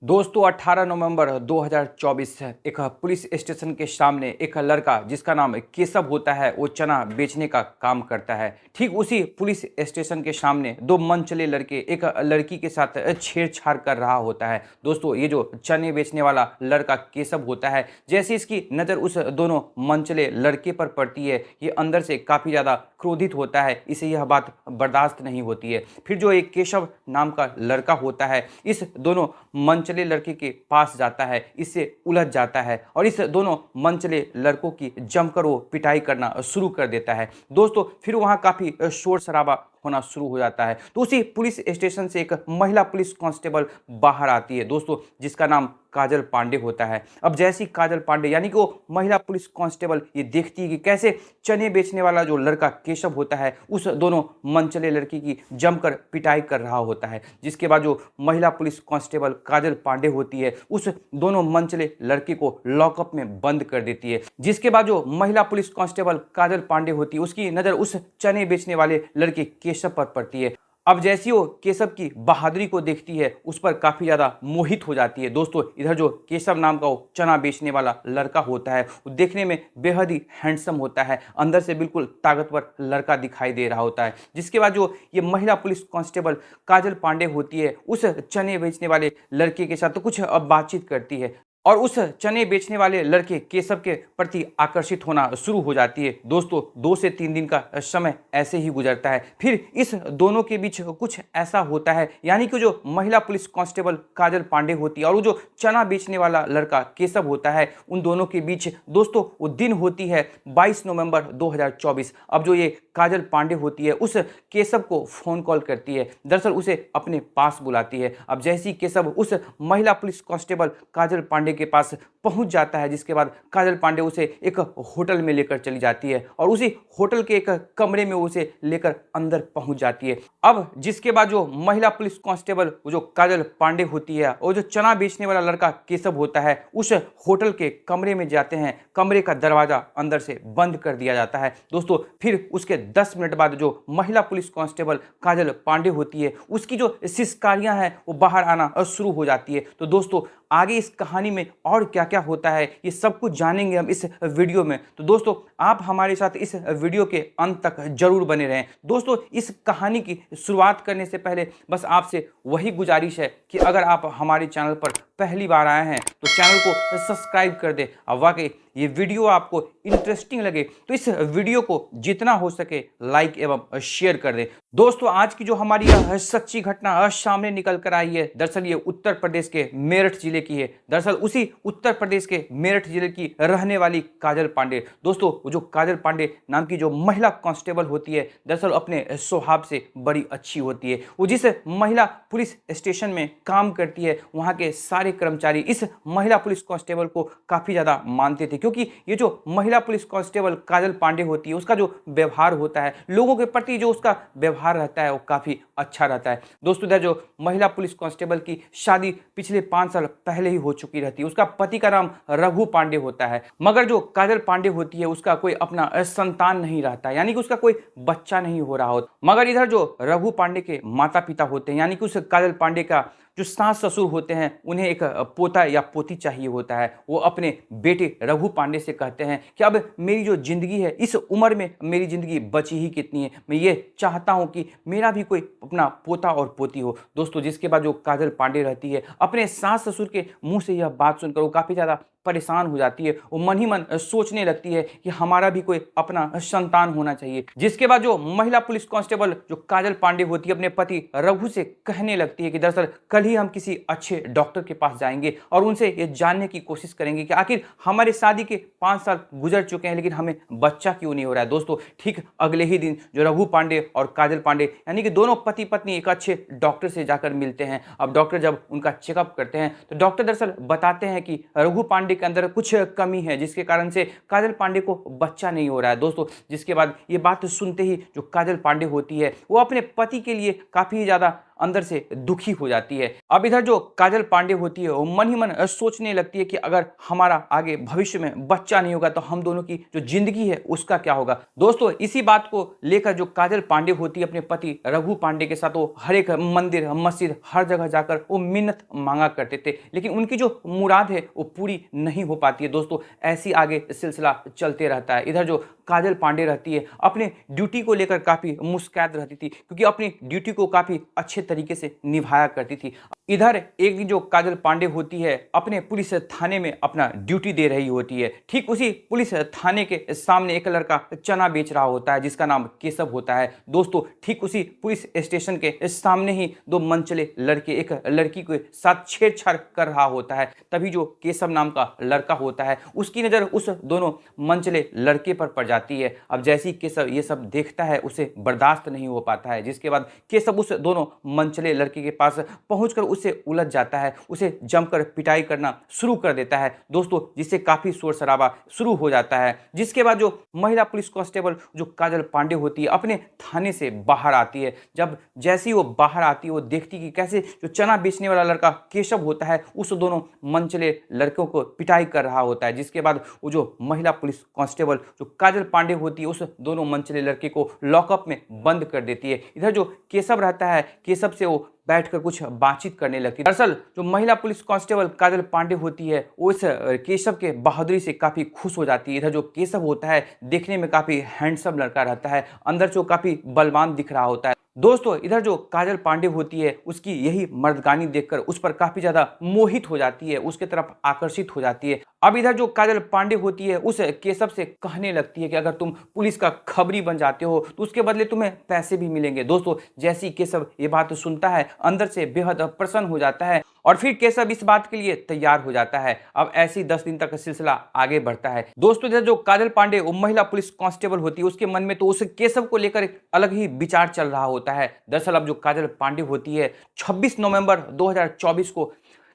दोस्तों 18 नवंबर 2024 है एक पुलिस स्टेशन के सामने एक लड़का जिसका नाम केशव होता है वो चना बेचने का काम करता है। ठीक उसी पुलिस स्टेशन के सामने दो मनचले लड़के एक लड़की के साथ छेड़छाड़ कर रहा होता है। दोस्तों ये जो चने बेचने वाला लड़का केशव होता है, जैसे इसकी नज़र उस दोनों मनचले लड़के पर पड़ती है, ये अंदर से काफ़ी ज़्यादा क्रोधित होता है। इसे यह बात बर्दाश्त नहीं होती है। फिर जो एक केशव नाम का लड़का होता है इस दोनों मनचले लड़के के पास जाता है, इससे उलझ जाता है और इस दोनों मनचले लड़कों की जमकर वो पिटाई करना शुरू कर देता है। दोस्तों फिर वहाँ काफ़ी शोर शराबा होना शुरू हो जाता है। तो उसी पुलिस स्टेशन से एक महिला पुलिस कांस्टेबल बाहर आती है दोस्तों, जिसका नाम काजल पांडे होता है। अब जैसी काजल पांडे यानी कि वो महिला पुलिस कांस्टेबल ये देखती है कि कैसे चने बेचने वाला जो लड़का केशव होता है उस दोनों मनचले लड़की की जमकर पिटाई कर रहा होता है, जिसके बाद जो महिला पुलिस कांस्टेबल काजल पांडे होती है उस दोनों मनचले लड़के को लॉकअप में बंद कर देती है। जिसके बाद जो महिला पुलिस कांस्टेबल काजल पांडे होती है उसकी नज़र उस चने बेचने वाले लड़के केशव पर पड़ती है। अब जैसी वो केशव की बहादुरी को देखती है उस पर काफ़ी ज़्यादा मोहित हो जाती है। दोस्तों इधर जो केशव नाम का वो चना बेचने वाला लड़का होता है वो देखने में बेहद ही हैंडसम होता है, अंदर से बिल्कुल ताकतवर लड़का दिखाई दे रहा होता है। जिसके बाद जो ये महिला पुलिस कांस्टेबल काजल पांडे होती है उस चने बेचने वाले लड़के के साथ तो कुछ अब बातचीत करती है और उस चने बेचने वाले लड़के केशव के प्रति आकर्षित होना शुरू हो जाती है। दोस्तों 2 से 3 दिन का समय ऐसे ही गुजरता है। फिर इस दोनों के बीच कुछ ऐसा होता है, यानी कि जो महिला पुलिस कांस्टेबल काजल पांडे होती है और वो जो चना बेचने वाला लड़का केशव होता है, उन दोनों के बीच दोस्तों वो दिन होती है 22 नवंबर 2024। अब जो ये काजल पांडे होती है उस केशव को फ़ोन कॉल करती है, दरअसल उसे अपने पास बुलाती है। अब जैसे ही केशव उस महिला पुलिस कांस्टेबल काजल पांडे के पास पहुंच जाता है, जिसके बाद काजल पांडे उसे एक होटल में लेकर चली जाती है और उसी होटल के एक कमरे में उसे लेकर अंदर पहुंच जाती है। अब जिसके बाद जो महिला पुलिस कांस्टेबल वो जो काजल पांडे होती है और जो चना बेचने वाला लड़का केशव होता है उस होटल के कमरे में जाते हैं। कमरे का दरवाजा अंदर से बंद कर दिया जाता है। दोस्तों फिर उसके 10 मिनट बाद जो महिला पुलिस कांस्टेबल काजल पांडे होती है उसकी जो सिस्कारियां हैं वो बाहर आना शुरू हो जाती है। तो दोस्तों आगे इस कहानी में और क्या क्या होता है ये सब कुछ जानेंगे हम इस वीडियो में। तो दोस्तों आप हमारे साथ इस वीडियो के अंत तक जरूर बने रहें। दोस्तों इस कहानी की शुरुआत करने से पहले बस आपसे वही गुजारिश है कि अगर आप हमारे चैनल पर पहली बार आए हैं तो चैनल को सब्सक्राइब कर दें। अब वाकई ये वीडियो आपको इंटरेस्टिंग लगे तो इस वीडियो को जितना हो सके लाइक एवं शेयर कर दें। दोस्तों आज की जो हमारी यह सच्ची घटना सामने निकल कर आई है, दरअसल ये उत्तर प्रदेश के मेरठ जिले की है। दरअसल उसी उत्तर प्रदेश के मेरठ जिले की रहने वाली काजल पांडे, दोस्तों वो जो काजल पांडे नाम की जो महिला कांस्टेबल होती है दरअसल अपने स्वभाव से बड़ी अच्छी होती है। वो जिस महिला पुलिस स्टेशन में काम करती है वहाँ के सारे कर्मचारी इस महिला पुलिस कांस्टेबल को काफ़ी ज़्यादा मानते थे, क्योंकि ये जो महिला पुलिस कांस्टेबल काजल पांडे होती है उसका जो व्यवहार होता है, लोगों के प्रति जो उसका व्यवहार रहता है वो काफ़ी अच्छा रहता है। दोस्तों इधर जो महिला पुलिस कांस्टेबल की शादी पिछले 5 साल पहले ही हो चुकी रहती है। उसका पति का नाम रघु पांडे होता है, मगर जो काजल पांडे होती है उसका कोई अपना संतान नहीं रहता, यानी कि उसका कोई बच्चा नहीं हो रहा होता। मगर इधर जो रघु पांडे के माता पिता होते हैं, यानी कि उस काजल पांडे का जो सास ससुर होते हैं, उन्हें एक पोता या पोती चाहिए होता है। वो अपने बेटे रघु पांडे से कहते हैं कि अब मेरी जो ज़िंदगी है, इस उम्र में मेरी ज़िंदगी बची ही कितनी है, मैं ये चाहता हूँ कि मेरा भी कोई अपना पोता और पोती हो। दोस्तों जिसके बाद जो काजल पांडे रहती है अपने सास ससुर के मुंह से यह बात सुनकर वो काफ़ी ज़्यादा परेशान हो जाती है। वो मन ही मन सोचने लगती है कि हमारा भी कोई अपना संतान होना चाहिए। जिसके बाद जो महिला पुलिस कांस्टेबल जो काजल पांडे होती है अपने पति रघु से कहने लगती है कि दरअसल कल ही हम किसी अच्छे डॉक्टर के पास जाएंगे और उनसे ये जानने की कोशिश करेंगे कि आखिर हमारे शादी के 5 साल गुजर चुके हैं लेकिन हमें बच्चा क्यों नहीं हो रहा है। दोस्तों ठीक अगले ही दिन जो रघु पांडे और काजल पांडे यानी कि दोनों पति पत्नी एक अच्छे डॉक्टर से जाकर मिलते हैं। अब डॉक्टर जब उनका चेकअप करते हैं तो डॉक्टर दरअसल बताते हैं कि रघु पांडे के अंदर कुछ कमी है, जिसके कारण से काजल पांडे को बच्चा नहीं हो रहा है। दोस्तों जिसके बाद ये बात सुनते ही जो काजल पांडे होती है वो अपने पति के लिए काफ़ी ज़्यादा अंदर से दुखी हो जाती है। अब इधर जो काजल पांडे होती है वो मन ही मन सोचने लगती है कि अगर हमारा आगे भविष्य में बच्चा नहीं होगा तो हम दोनों की जो जिंदगी है उसका क्या होगा। दोस्तों इसी बात को लेकर जो काजल पांडे होती है अपने पति रघु पांडे के साथ वो हर एक मंदिर मस्जिद हर जगह जाकर वो मिन्नत मांगा करते थे, लेकिन उनकी जो मुराद है वो पूरी नहीं हो पाती है। दोस्तों ऐसी आगे सिलसिला चलते रहता है। इधर जो काजल पांडे रहती है अपने ड्यूटी को लेकर काफी मुस्तैद रहती थी, क्योंकि अपनी ड्यूटी को काफी अच्छे तरीके से निभाया करती थी। इधर एक दिन जो काजल पांडे होती है अपने पुलिस थाने में अपना ड्यूटी दे रही होती है। ठीक उसी पुलिस थाने के सामने एक लड़का चना बेच रहा होता है जिसका नाम केशव होता है। दोस्तों ठीक उसी पुलिस स्टेशन के सामने ही दो मनचले लड़के एक लड़की के साथ छेड़छाड़ कर रहा होता है। तभी जो केशव नाम का लड़का होता है उसकी नजर उस दोनों मनचले लड़के पर पड़ जाती है। अब जैसे ही केशव ये सब देखता है उसे बर्दाश्त नहीं हो पाता है, जिसके बाद केशव उस दोनों मनचले लड़के के पास पहुंचकर उसे उलझ जाता है, उसे जमकर पिटाई करना शुरू कर देता है। दोस्तों जिससे काफी शोर शराबा शुरू हो जाता है, जिसके बाद जो महिला पुलिस कांस्टेबल जो काजल पांडे होती है अपने थाने से बाहर आती है। जब जैसी वो बाहर आती है वो देखती कि कैसे जो चना बेचने वाला लड़का केशव होता है उस दोनों मनचले लड़कों को पिटाई कर रहा होता है, जिसके बाद वो जो महिला पुलिस कांस्टेबल जो काजल पांडे होती है उस दोनों मनचले लड़के को लॉकअप में बंद कर देती है। इधर जो केशव रहता है केशव से वो बैठकर कुछ बातचीत करने लगती है। दरअसल जो महिला पुलिस कांस्टेबल काजल पांडे होती है वो इस केशव के बहादुरी से काफी खुश हो जाती है। इधर जो केशव होता है देखने में काफी हैंडसम लड़का रहता है, अंदर से वो काफी बलवान दिख रहा होता है। दोस्तों इधर जो काजल पांडे होती है उसकी यही मर्दगानी देखकर उस पर काफी ज्यादा मोहित हो जाती है, उसके तरफ आकर्षित हो जाती है। अब इधर जो काजल पांडे होती है उस केशव से कहने लगती है कि अगर तुम पुलिस का खबरी बन जाते हो तो उसके बदले तुम्हें पैसे भी मिलेंगे। दोस्तों जैसे ही केशव ये बात सुनता है अंदर से बेहद प्रसन्न हो जाता है और फिर केशव इस बात के लिए तैयार हो जाता है। अब ऐसी 10 दिन तक सिलसिला आगे बढ़ता है। दोस्तों इधर जो काजल पांडे वो महिला पुलिस कांस्टेबल होती है उसके मन में तो उस केशव को लेकर एक अलग ही विचार चल रहा होता है। दरअसल अब जो काजल पांडे होती है 26 नवंबर 2024 को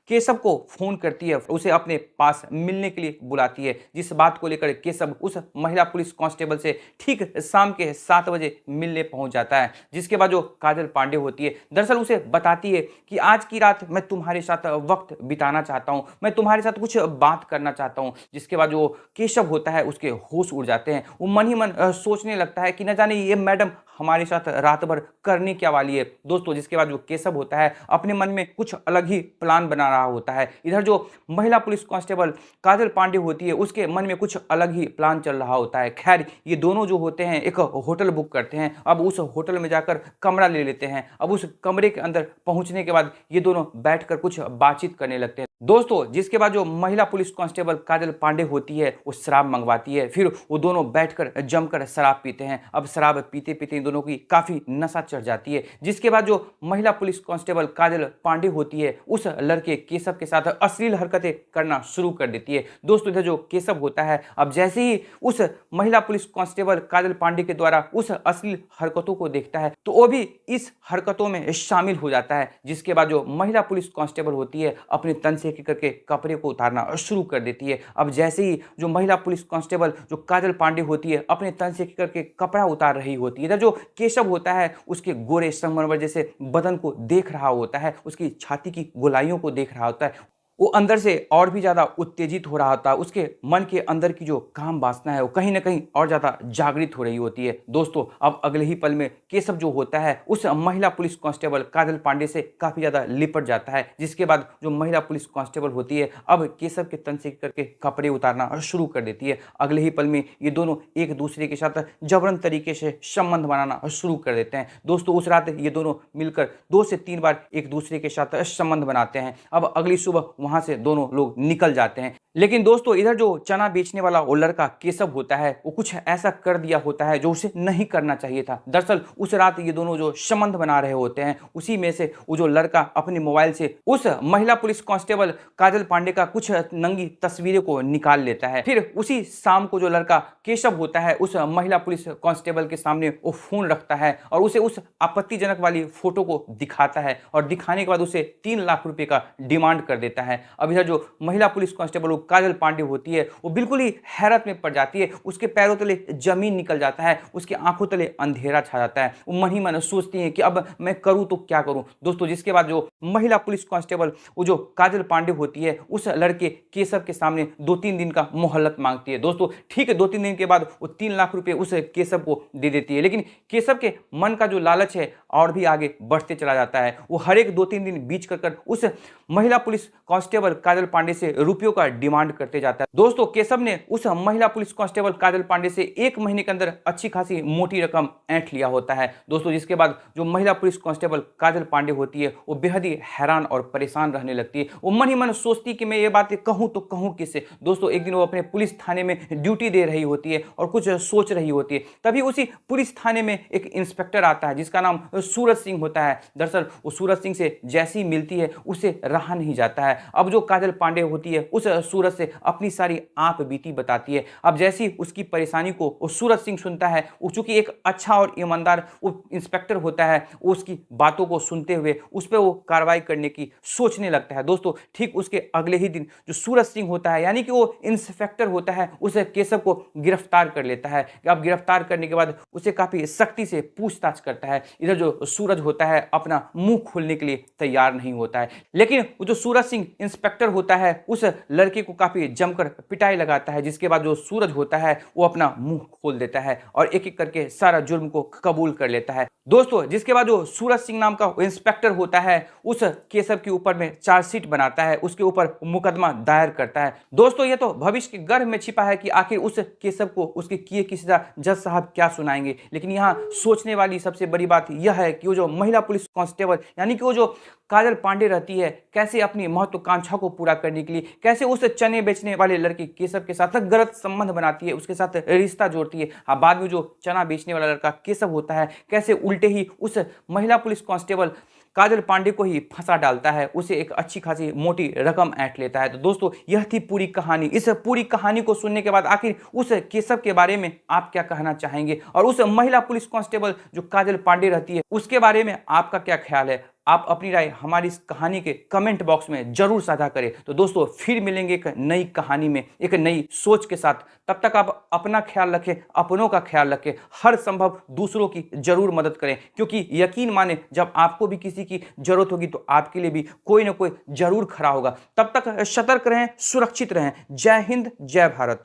केशव को फोन करती है, उसे अपने पास मिलने के लिए बुलाती है, जिस बात को लेकर केशव उस महिला पुलिस कांस्टेबल से ठीक शाम के 7 बजे मिलने पहुंच जाता है। जिसके बाद जो काजल पांडे होती है दरअसल उसे बताती है कि आज की रात मैं तुम्हारे साथ वक्त बिताना चाहता हूं, मैं तुम्हारे साथ कुछ बात करना चाहता हूं। जिसके बाद जो केशव होता है उसके होश उड़ जाते हैं, वो मन ही मन सोचने लगता है कि न जाने ये मैडम हमारे साथ रात भर करने क्या वाली है। दोस्तों जिसके बाद जो केशव होता है अपने मन में कुछ अलग ही प्लान बना रहा होता है। इधर जो महिला पुलिस कांस्टेबल काजल पांडे होती है उसके मन में कुछ अलग ही प्लान चल रहा होता है। खैर ये दोनों जो होते हैं एक होटल बुक करते हैं, अब उस होटल में जाकर कमरा ले लेते हैं। अब उस कमरे के अंदर पहुंचने के बाद ये दोनों बैठकर कुछ बातचीत करने लगते हैं। दोस्तों जिसके बाद जो महिला पुलिस कांस्टेबल काजल पांडे होती है वो शराब मंगवाती है, फिर वो दोनों बैठकर जमकर शराब पीते हैं। अब शराब पीते पीते दोनों की काफी नशा चढ़ जाती है। जिसके बाद जो महिला पुलिस कांस्टेबल काजल पांडे होती है उस लड़के केशव के साथ अश्लील हरकतें करना शुरू कर देती है। दोस्तों इधर जो केशव होता है अब जैसे ही उस महिला पुलिस कांस्टेबल काजल पांडे के द्वारा उस अश्लील हरकतों को देखता है तो वो भी इस हरकतों में शामिल हो जाता है। जिसके बाद जो महिला पुलिस कांस्टेबल होती है अपने तन से करके कपड़े को उतारना शुरू कर देती है। अब जैसे ही जो महिला पुलिस कांस्टेबल जो काजल पांडे होती है अपने तन से करके कपड़ा उतार रही होती है, इधर जो केशव होता है उसके गोरे संगमरमर जैसे बदन को देख रहा होता है, उसकी छाती की गोलाइयों को देख रहा होता है। वो अंदर से और भी ज्यादा उत्तेजित हो रहा होता है, उसके मन के अंदर की जो काम वासना है वो कहीं ना कहीं और ज्यादा जागृत हो रही होती है। दोस्तों अब अगले ही पल में केशव जो होता है उस महिला पुलिस कांस्टेबल काजल पांडे से काफी ज्यादा लिपट जाता है। जिसके बाद जो महिला पुलिस कांस्टेबल होती है अब केशव के तन से करके कपड़े उतारना शुरू कर देती है। अगले ही पल में ये दोनों एक दूसरे के साथ जबरन तरीके से संबंध बनाना शुरू कर देते हैं। दोस्तों उस रात ये दोनों मिलकर 2 से 3 बार एक दूसरे के साथ संबंध बनाते हैं। अब अगली सुबह वहां से दोनों लोग निकल जाते हैं। लेकिन दोस्तों इधर जो चना बेचने वाला वो लड़का केशव होता है वो कुछ ऐसा कर दिया होता है जो उसे नहीं करना चाहिए था। दरअसल उस रात ये दोनों जो संबंध बना रहे होते हैं उसी में से वो जो लड़का अपने मोबाइल से उस महिला पुलिस कांस्टेबल काजल पांडे का कुछ नंगी तस्वीरें को निकाल लेता है। फिर उसी शाम को जो लड़का केशव होता है उस महिला पुलिस कांस्टेबल के सामने वो फोन रखता है और उसे उस आपत्तिजनक वाली फोटो को दिखाता है और दिखाने के बाद उसे 3 लाख रुपए का डिमांड कर देता है। अब इधर जो महिला पुलिस कांस्टेबल वो काजल पांडे होती है वो बिल्कुल ही हैरत में पड़ जाती है। उसके पैरों तले जमीन निकल जाता है, उसकी आंखों तले अंधेरा छा जाता है। वो मन ही मन सोचती है कि अब मैं करूं तो क्या करूं दोस्तों। जिसके बाद जो महिला पुलिस कांस्टेबल वो जो काजल पांडे होती है उस लड़के केशव के सामने 2-3 दिन का मोहलत मांगती है दोस्तों। ठीक है, 2-3 दिन के बाद वो 3 लाख रुपए उस केशव को दे देती है। लेकिन केशव के मन का जो लालच है और भी आगे बढ़ते चला जाता है। वो हर एक 2-3 दिन बीच कर उस महिला पुलिस कांस्टेबल काजल पांडे से रुपयों का डिमांड करते जाता है। दोस्तों केशव ने उस महिला पुलिस कांस्टेबल काजल पांडे से 1 महीने के अंदर अच्छी खासी मोटी रकम ऐंठ लिया होता है दोस्तों। जिसके बाद जो महिला पुलिस कांस्टेबल काजल पांडे होती है वो बेहद ही हैरान और परेशान रहने लगती है। वो मन ही मन सोचती कि मैं ये बातें कहूं तो कहूं किससे दोस्तों। एक दिन वो अपने पुलिस थाने में ड्यूटी दे रही होती है और कुछ सोच रही होती है। तभी उसी पुलिस थाने में एक इंस्पेक्टर आता है जिसका नाम सूरज सिंह होता है। दरअसल वो सूरज सिंह से जैसी मिलती है उसे रहा नहीं जाता है। अब जो काजल पांडे होती है उस सूरज से अपनी सारी आप बीती बताती है। अब जैसी उसकी परेशानी को सूरज सिंह सुनता है, चूंकि एक अच्छा और ईमानदार वो इंस्पेक्टर होता है, उसकी बातों को सुनते हुए उस पर वो कार्रवाई करने की सोचने लगता है दोस्तों। ठीक उसके अगले ही दिन जो सूरज सिंह होता है यानी कि वो इंस्पेक्टर होता है उसे केशव को गिरफ्तार कर लेता है। अब गिरफ्तार करने के बाद उसे काफी सख्ती से पूछताछ करता है। इधर जो सूरज होता है अपना मुंह खोलने के लिए तैयार नहीं होता है। लेकिन वो जो सूरज सिंह इंस्पेक्टर होता है उस लड़के को काफी जमकर पिटाई लगाता है। जिसके बाद जो सूरज होता है वो अपना मुंह खोल देता है और एक एक करके सारा जुर्म को कबूल कर लेता है दोस्तों। जिसके बाद जो सूरज सिंह नाम का इंस्पेक्टर होता है उस केशव के ऊपर में चार्जशीट बनाता है, उसके ऊपर मुकदमा दायर करता है दोस्तों। ये तो भविष्य के गर्भ में छिपा है कि आखिर उस केशव को उसके किए की सजा जज साहब क्या सुनाएंगे। लेकिन यहाँ सोचने वाली सबसे बड़ी बात यह है कि वो जो महिला पुलिस कांस्टेबल यानी कि वो जो काजल पांडे रहती है कैसे अपनी महत्वाकांक्षा को पूरा करने के लिए कैसे उस चने बेचने वाले लड़के केशव के साथ गलत संबंध बनाती है, उसके साथ रिश्ता जोड़ती है। बाद में जो चना बेचने वाला लड़का केशव होता है कैसे उल्टे ही उस महिला पुलिस कांस्टेबल काजल पांडे को ही फंसा डालता है, उसे एक अच्छी खासी मोटी रकम ऐंठ लेता है। तो दोस्तों यह थी पूरी कहानी। इस पूरी कहानी को सुनने के बाद आखिर उस केशव के बारे में आप क्या कहना चाहेंगे और उस महिला पुलिस कांस्टेबल जो काजल पांडे रहती है उसके बारे में आपका क्या ख्याल है? आप अपनी राय हमारी इस कहानी के कमेंट बॉक्स में जरूर साझा करें। तो दोस्तों फिर मिलेंगे एक नई कहानी में एक नई सोच के साथ। तब तक आप अपना ख्याल रखें, अपनों का ख्याल रखें, हर संभव दूसरों की जरूर मदद करें क्योंकि यकीन माने जब आपको भी किसी की जरूरत होगी तो आपके लिए भी कोई ना कोई जरूर खड़ा होगा। तब तक सतर्क रहें, सुरक्षित रहें। जय हिंद, जय भारत।